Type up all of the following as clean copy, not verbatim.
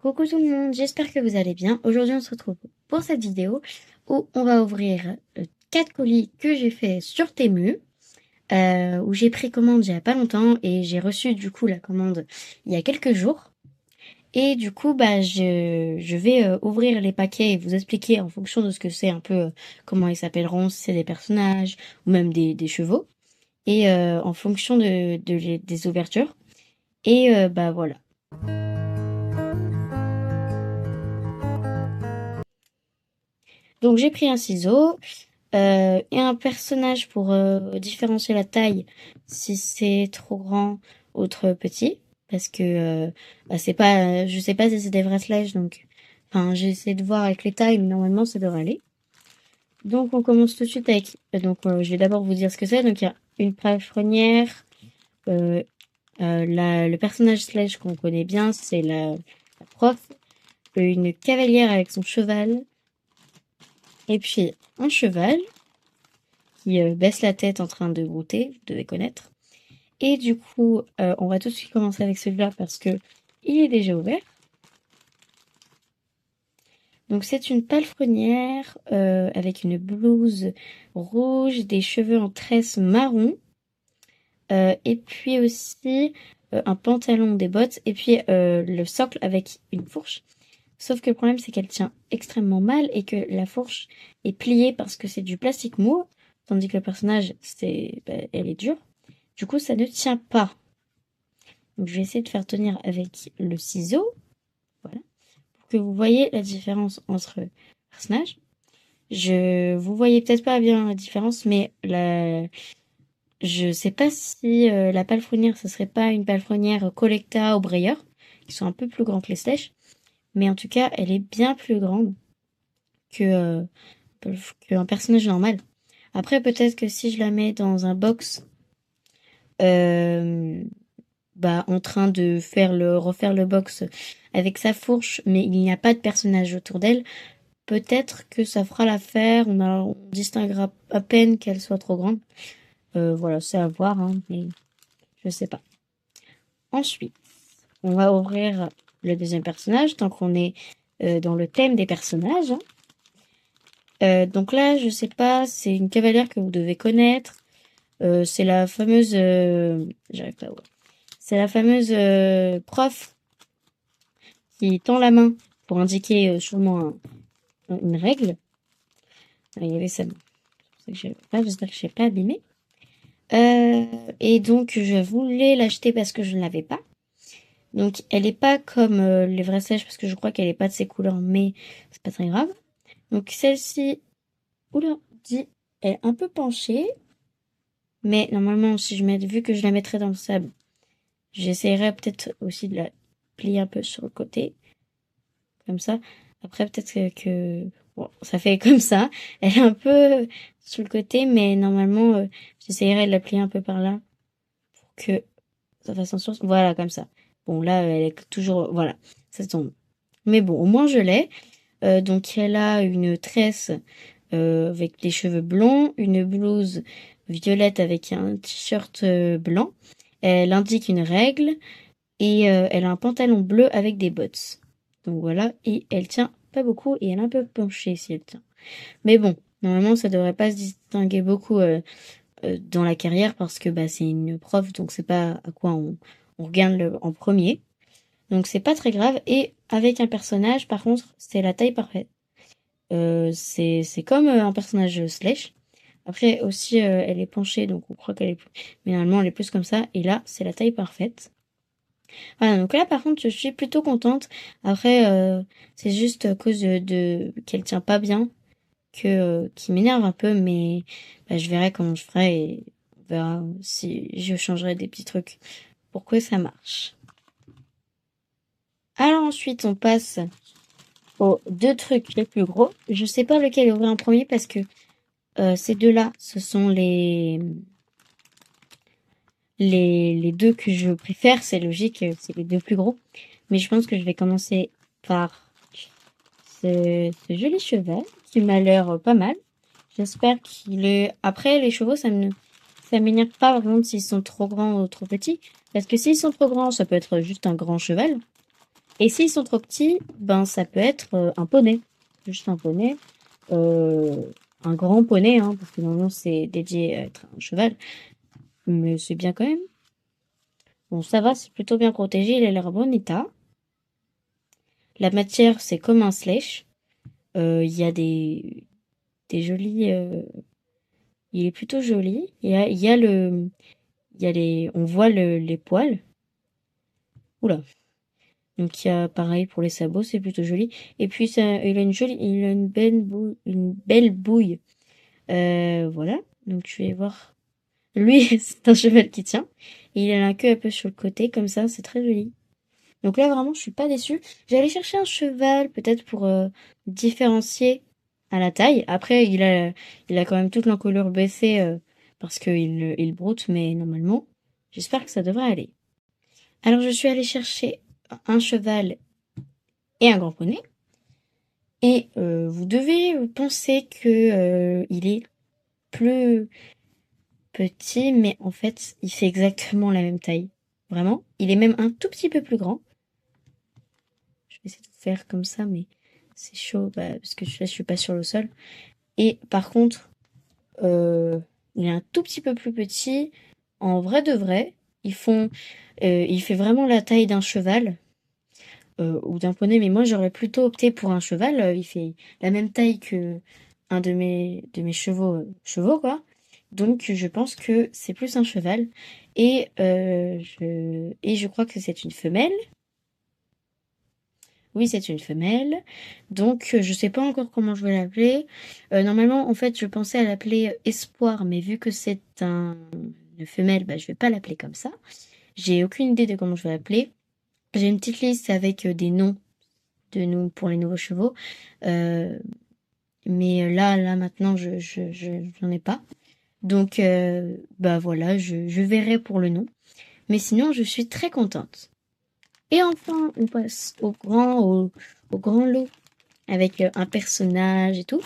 Coucou tout le monde, j'espère que vous allez bien. Aujourd'hui on se retrouve pour cette vidéo où on va ouvrir 4 colis que j'ai fait sur Temu, où j'ai pris commande il y a pas longtemps et j'ai reçu du coup la commande il y a quelques jours. Et du coup je vais ouvrir les paquets et vous expliquer en fonction de ce que c'est un peu comment ils s'appelleront, si c'est des personnages ou même des chevaux. Et en fonction des ouvertures. Et voilà. Donc j'ai pris un ciseau et un personnage pour différencier la taille si c'est trop grand ou trop petit. Parce que c'est pas, je sais pas si c'est des vrais slash, donc enfin j'essaie de voir avec les tailles, mais normalement ça devrait aller. Donc on commence tout de suite avec, je vais d'abord vous dire ce que c'est. Donc il y a une palefrenière, le personnage slash qu'on connaît bien, c'est la prof, une cavalière avec son cheval, et puis un cheval qui baisse la tête en train de brouter, vous devez connaître. Et du coup, on va tout de suite commencer avec celui-là parce que il est déjà ouvert. Donc c'est une palefrenière avec une blouse rouge, des cheveux en tresse marron, et puis aussi un pantalon, des bottes, et puis le socle avec une fourche. Sauf que le problème c'est qu'elle tient extrêmement mal et que la fourche est pliée parce que c'est du plastique mou, tandis que le personnage elle est dure. Du coup ça ne tient pas. Donc je vais essayer de faire tenir avec le ciseau, voilà, pour que vous voyez la différence entre personnages. Vous voyez peut-être pas bien la différence, mais je sais pas si la palefrenière, ce serait pas une palefrenière Collecta ou Breyer, qui sont un peu plus grands que les Slèches, mais en tout cas, elle est bien plus grande que qu'un personnage normal. Après, peut-être que si je la mets dans un box, euh, en train de refaire le box avec sa fourche, mais il n'y a pas de personnage autour d'elle, peut-être que ça fera l'affaire. On distinguera à peine qu'elle soit trop grande. Voilà, c'est à voir, hein, mais je sais pas. Ensuite, on va ouvrir le deuxième personnage, tant qu'on est dans le thème des personnages. Hein. Donc là, je sais pas, c'est une cavalière que vous devez connaître. C'est la fameuse... j'arrive pas à voir. C'est la fameuse prof qui tend la main pour indiquer sûrement une règle. Il y avait ça. J'espère que je n'ai pas abîmé. Et donc, je voulais l'acheter parce que je ne l'avais pas. Donc, elle est pas comme les vraies sèches parce que je crois qu'elle est pas de ces couleurs, mais c'est pas très grave. Donc, celle-ci, elle est un peu penchée. Mais normalement, si vu que je la mettrais dans le sable, j'essaierai peut-être aussi de la plier un peu sur le côté. Comme ça. Après, peut-être bon, ça fait comme ça. Elle est un peu sur le côté, mais normalement, j'essaierai de la plier un peu par là pour que ça fasse en sorte. Voilà, comme ça. Bon, là, elle est toujours... Voilà, ça tombe. Mais bon, au moins, je l'ai. Donc, elle a une tresse avec des cheveux blonds, une blouse violette avec un t-shirt blanc. Elle indique une règle et elle a un pantalon bleu avec des bottes. Donc voilà, et elle tient pas beaucoup et elle est un peu penchée si elle tient. Mais bon, normalement ça devrait pas se distinguer beaucoup dans la carrière parce que c'est une prof, donc c'est pas à quoi on regarde en premier. Donc c'est pas très grave. Et avec un personnage, par contre, c'est la taille parfaite. C'est comme un personnage Slash. Après aussi, elle est penchée, donc on croit qu'elle est... Mais normalement, elle est plus comme ça. Et là, c'est la taille parfaite. Voilà, donc là, par contre, je suis plutôt contente. Après, c'est juste à cause qu'elle tient pas bien, qui m'énerve un peu, mais je verrai comment je ferai et on verra si je changerai des petits trucs pour que ça marche. Alors ensuite, on passe aux deux trucs les plus gros. Je sais pas lequel ouvrir en premier parce que ces deux-là, ce sont les deux que je préfère. C'est logique, c'est les deux plus gros. Mais je pense que je vais commencer par ce joli cheval qui m'a l'air pas mal. J'espère qu'il est... Après, les chevaux, ça m'énerve pas, par contre, s'ils sont trop grands ou trop petits. Parce que s'ils sont trop grands, ça peut être juste un grand cheval. Et s'ils sont trop petits, ben ça peut être un poney. Juste un poney. Un grand poney, hein, parce que normalement c'est dédié à être un cheval. Mais c'est bien quand même. Bon, ça va, c'est plutôt bien protégé, il a l'air bon état. La matière, c'est comme un slush. Il y a des jolis... il est plutôt joli. Il y a le... Il y a les... On voit les poils. Oula. Donc il y a pareil pour les sabots, c'est plutôt joli. Et puis ça, il a une belle bouille. Voilà. Donc je vais voir. Lui, c'est un cheval qui tient. Et il a la queue un peu sur le côté, comme ça, c'est très joli. Donc là, vraiment, je suis pas déçue. J'allais chercher un cheval, peut-être pour différencier à la taille. Après, il a quand même toute l'encolure baissée parce il broute, mais normalement, j'espère que ça devrait aller. Alors, je suis allée chercher un cheval et un grand poney. Et vous devez penser que il est plus petit, mais en fait, il fait exactement la même taille. Vraiment. Il est même un tout petit peu plus grand. Je vais essayer de faire comme ça, mais c'est chaud parce que là, je suis pas sur le sol. Et par contre, euh, il est un tout petit peu plus petit. En vrai de vrai, il fait vraiment la taille d'un cheval ou d'un poney, mais moi j'aurais plutôt opté pour un cheval. Il fait la même taille que un de mes chevaux quoi. Donc je pense que c'est plus un cheval. Et je crois que c'est une femelle. Oui, c'est une femelle. Donc, je sais pas encore comment je vais l'appeler. Normalement, en fait, je pensais à l'appeler Espoir, mais vu que c'est une femelle, bah, je vais pas l'appeler comme ça. J'ai aucune idée de comment je vais l'appeler. J'ai une petite liste avec des noms pour les nouveaux chevaux. Euh, mais là, maintenant, j'en ai pas. Donc, bah voilà, je verrai pour le nom. Mais sinon, je suis très contente. Et enfin, on passe au grand lot avec un personnage et tout.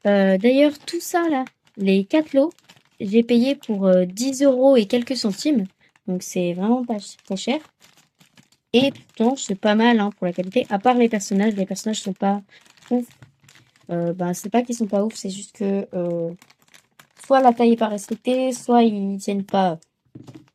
D'ailleurs, tout ça là, les 4 lots, j'ai payé pour 10 euros et quelques centimes. Donc c'est vraiment pas cher. Et pourtant, c'est pas mal hein, pour la qualité. À part les personnages sont pas ouf. Ben, c'est pas qu'ils sont pas ouf, c'est juste que soit la taille est pas respectée, soit ils tiennent pas.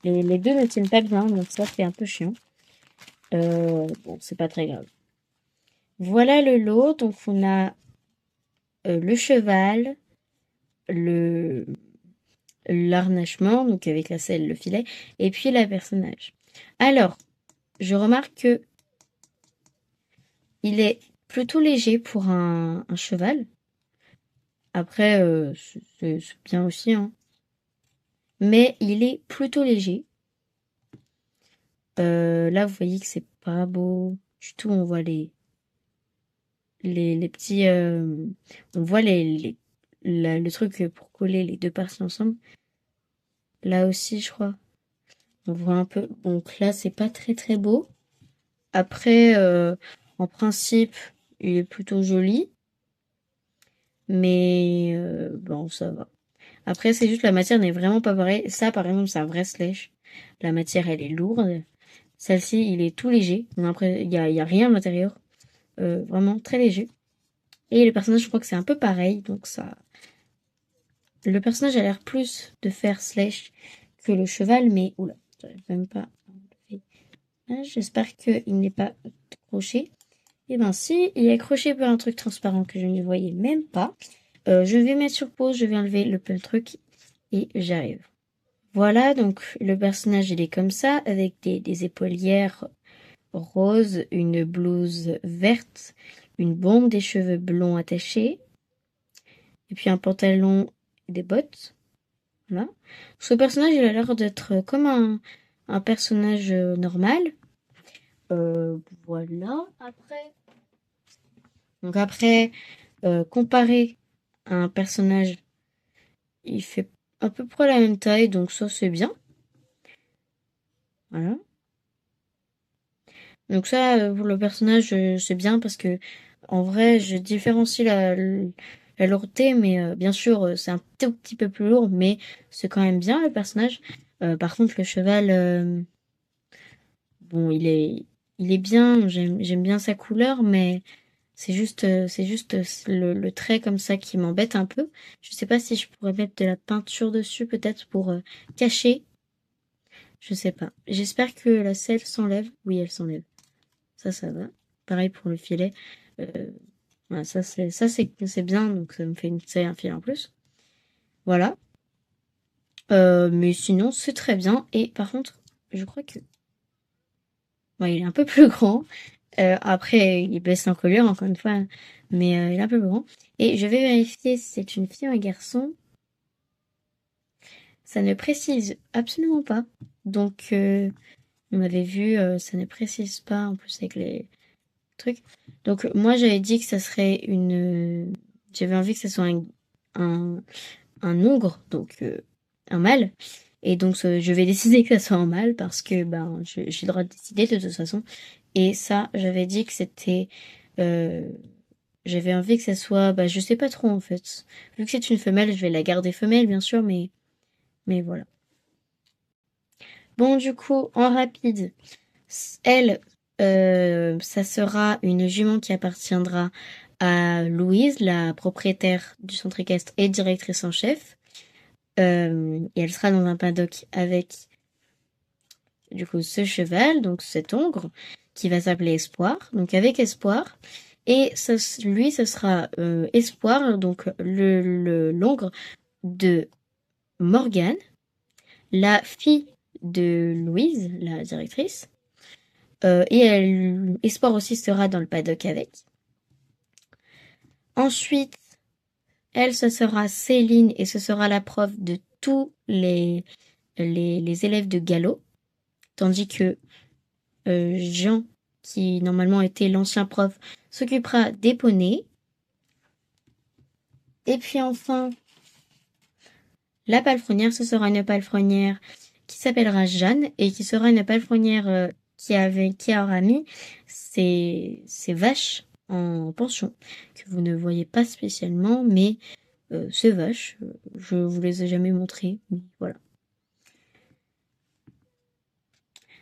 Les deux ne tiennent pas bien, donc ça c'est un peu chiant. Bon, c'est pas très grave. Voilà le lot. Donc on a le cheval, le l'arnachement, donc avec la selle, le filet, et puis la personnage. Alors, je remarque que il est plutôt léger pour un cheval. Après, c'est bien aussi, hein. Mais il est plutôt léger. Là, vous voyez que c'est pas beau du tout. On voit les petits, on voit le truc pour coller les deux parties ensemble. Là aussi, je crois. On voit un peu. Donc là, c'est pas très très beau. Après, en principe, il est plutôt joli. Mais bon, ça va. Après, c'est juste la matière n'est vraiment pas pareille. Ça, par exemple, c'est un vrai slush. La matière, elle est lourde. Celle-ci, il est tout léger. Après, il y a rien à l'intérieur. Vraiment très léger. Et le personnage, je crois que c'est un peu pareil. Donc ça... Le personnage a l'air plus de faire slash que le cheval. Mais, oula, j'arrive même pas. J'espère qu'il n'est pas accroché. Et ben si, il est accroché par un truc transparent que je ne voyais même pas. Je vais mettre sur pause, je vais enlever le truc et j'arrive. Voilà, donc le personnage il est comme ça, avec des épaulières roses, une blouse verte, une bombe, des cheveux blonds attachés, et puis un pantalon et des bottes. Voilà. Ce personnage il a l'air d'être comme un personnage normal. Voilà. Après, comparé à un personnage, il fait à peu près la même taille, donc ça c'est bien. Voilà. Donc ça, pour le personnage, c'est bien parce que en vrai, je différencie la lourdeur, mais bien sûr, c'est un tout petit peu plus lourd, mais c'est quand même bien le personnage. Par contre, le cheval, bon, il est bien, j'aime bien sa couleur, mais c'est juste le trait comme ça qui m'embête un peu. Je sais pas si je pourrais mettre de la peinture dessus, peut-être pour cacher. Je sais pas. J'espère que la selle s'enlève. Oui, elle s'enlève. Ça va. Pareil pour le filet. Euh, voilà, c'est bien, donc ça me fait c'est un filet en plus. Voilà. Mais sinon, c'est très bien. Et par contre, je crois que ouais, il est un peu plus grand. Après, il baisse en colure, encore une fois, hein, mais il est un peu plus grand. Et je vais vérifier si c'est une fille ou un garçon. Ça ne précise absolument pas. Donc, on avait vu, ça ne précise pas, en plus avec les trucs. Donc, moi, j'avais dit que ça serait une... J'avais envie que ça soit un, un ogre, donc un mâle. Et donc, je vais décider que ça soit un mâle parce que ben, j'ai le droit de décider de toute façon. Et ça, j'avais dit que c'était... euh, j'avais envie que ça soit... Bah, je sais pas trop, en fait. Vu que c'est une femelle, je vais la garder femelle, bien sûr, mais voilà. Bon, du coup, en rapide, elle, ça sera une jument qui appartiendra à Louise, la propriétaire du centre équestre et directrice en chef. Et elle sera dans un paddock avec du coup ce cheval, donc cet ogre, qui va s'appeler Espoir, donc avec Espoir. Et ça, lui, ce sera Espoir, donc l'ogre de Morgane, la fille de Louise, la directrice. Espoir aussi sera dans le paddock avec. Ensuite, elle, ce sera Céline et ce sera la prof de tous les élèves de galop. Tandis que Jean, qui normalement était l'ancien prof, s'occupera des poneys. Et puis enfin, la palefrenière, ce sera une palefrenière qui s'appellera Jeanne et qui sera une palefrenière qui aura mis ses vaches en pension, que vous ne voyez pas spécialement, mais ces vaches, je vous les ai jamais montrées, mais voilà.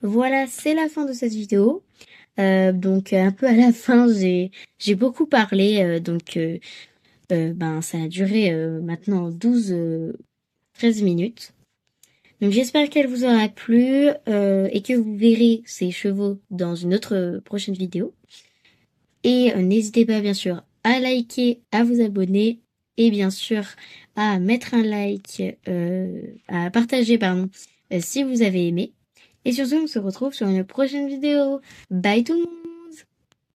Voilà, c'est la fin de cette vidéo. Donc un peu à la fin, j'ai beaucoup parlé, ben ça a duré maintenant 13 minutes. Donc j'espère qu'elle vous aura plu et que vous verrez ces chevaux dans une autre prochaine vidéo. Et n'hésitez pas bien sûr à liker, à vous abonner et bien sûr à mettre un like, à partager pardon, si vous avez aimé. Et sur ce, on se retrouve sur une prochaine vidéo. Bye tout le monde!